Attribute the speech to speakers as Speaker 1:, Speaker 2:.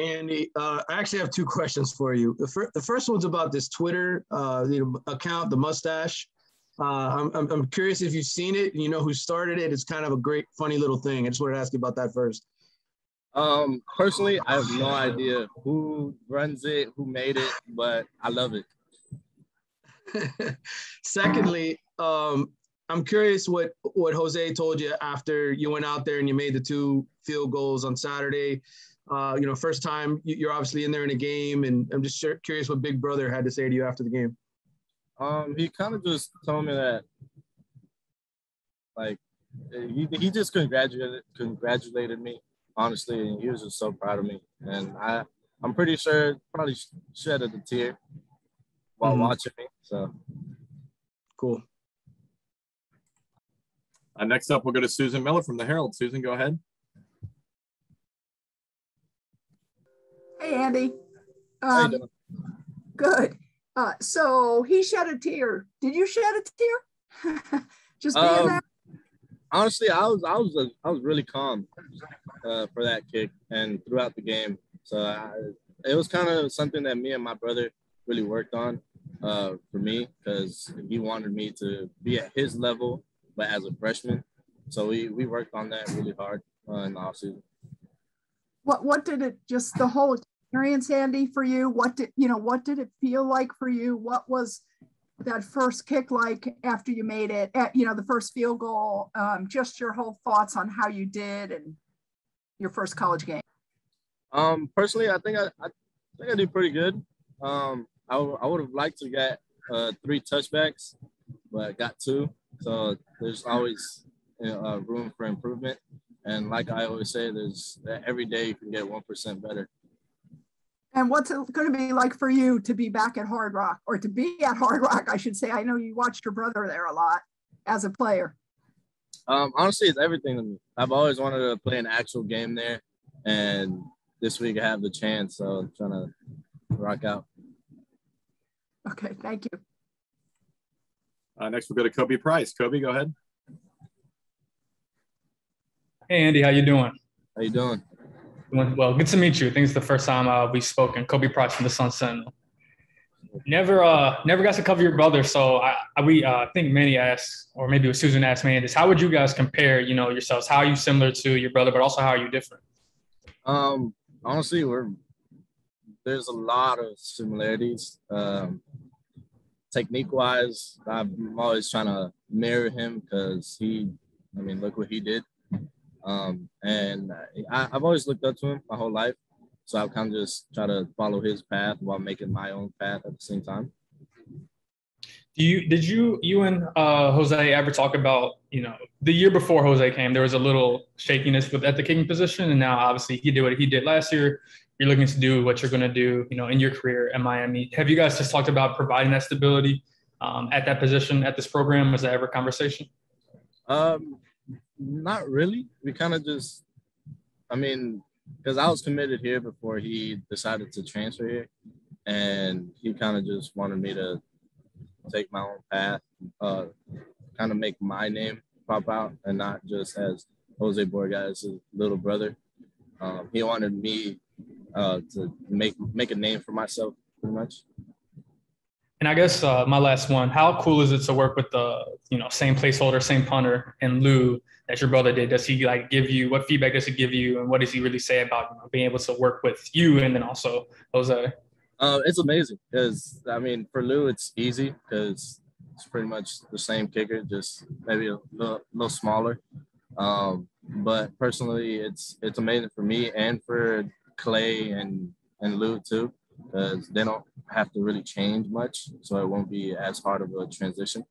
Speaker 1: Andy, I actually have two questions for you. The first one's about this Twitter account, the mustache. I'm curious if you've seen it and you know who started it. It's kind of a great, funny little thing. I just wanted to ask you about that first.
Speaker 2: Personally, I have no idea who runs it, who made it, but I love it.
Speaker 1: Secondly, I'm curious what Jose told you after you went out there and you made the 2 field goals on Saturday. First time you're obviously in there in a game, and I'm just curious what Big Brother had to say to you after the game.
Speaker 2: He kind of just told me that, like, he just congratulated me, honestly, and he was just so proud of me. And I'm pretty sure probably shedded a tear while watching me. So
Speaker 1: cool.
Speaker 3: Next up, we'll go to Susan Miller from the Herald. Susan, go ahead.
Speaker 4: Hey, Andy.
Speaker 2: How you doing?
Speaker 4: Good. So he shed a tear. Did you shed a tear? Just being there?
Speaker 2: Honestly, I was really calm for that kick and throughout the game. So it was kind of something that me and my brother really worked on for me, because he wanted me to be at his level, but as a freshman. So we worked on that really hard in the offseason.
Speaker 4: What did it, just the whole experience, Andy, for you? What did it feel like for you? What was that first kick like after you made it, the first field goal? Just your whole thoughts on how you did and your first college game.
Speaker 2: Personally, I think I did pretty good. I would have liked to get 3 touchbacks, but I got 2. So there's always room for improvement. And like I always say, every day you can get 1% better.
Speaker 4: And what's it going to be like for you to be back at Hard Rock, or to be at Hard Rock, I should say? I know you watched your brother there a lot as a player.
Speaker 2: Honestly, it's everything to me. I've always wanted to play an actual game there, and this week I have the chance, so I'm trying to rock out.
Speaker 4: Okay, thank you.
Speaker 3: Next, we'll go to Kobe Price. Kobe, go ahead.
Speaker 5: Hey, Andy, how you doing?
Speaker 2: How you doing?
Speaker 5: Well, good to meet you. I think it's the first time we've spoken. Kobe Price from the Sun Sentinel. Never got to cover your brother, so I think Manny asked, or maybe it was Susan asked Manny this: how would you guys compare, yourselves? How are you similar to your brother, but also how are you different?
Speaker 2: Honestly, there's a lot of similarities. Technique-wise, I'm always trying to mirror him because look what he did. And I've always looked up to him my whole life. So I've kind of just try to follow his path while making my own path at the same time.
Speaker 5: Did you and Jose ever talk about, the year before Jose came, there was a little shakiness at the kicking position, and now obviously he did what he did last year. You're looking to do what you're going to do, in your career at Miami. Have you guys just talked about providing that stability at that position at this program? Was that ever a conversation?
Speaker 2: Not really. We kind of just, because I was committed here before he decided to transfer here, and he kind of just wanted me to take my own path, kind of make my name pop out, and not just as Jose Borregales' little brother. He wanted me to make a name for myself, pretty much.
Speaker 5: And I guess my last one: how cool is it to work with the same placeholder, same punter, and Lou that your brother did? Does he give you, what feedback does he give you, and what does he really say about being able to work with you and then also Jose?
Speaker 2: It's amazing because for Lou it's easy because it's pretty much the same kicker, just maybe a little smaller. But personally, it's amazing for me and for Clay and Lou too, because they don't have to really change much, so it won't be as hard of a transition.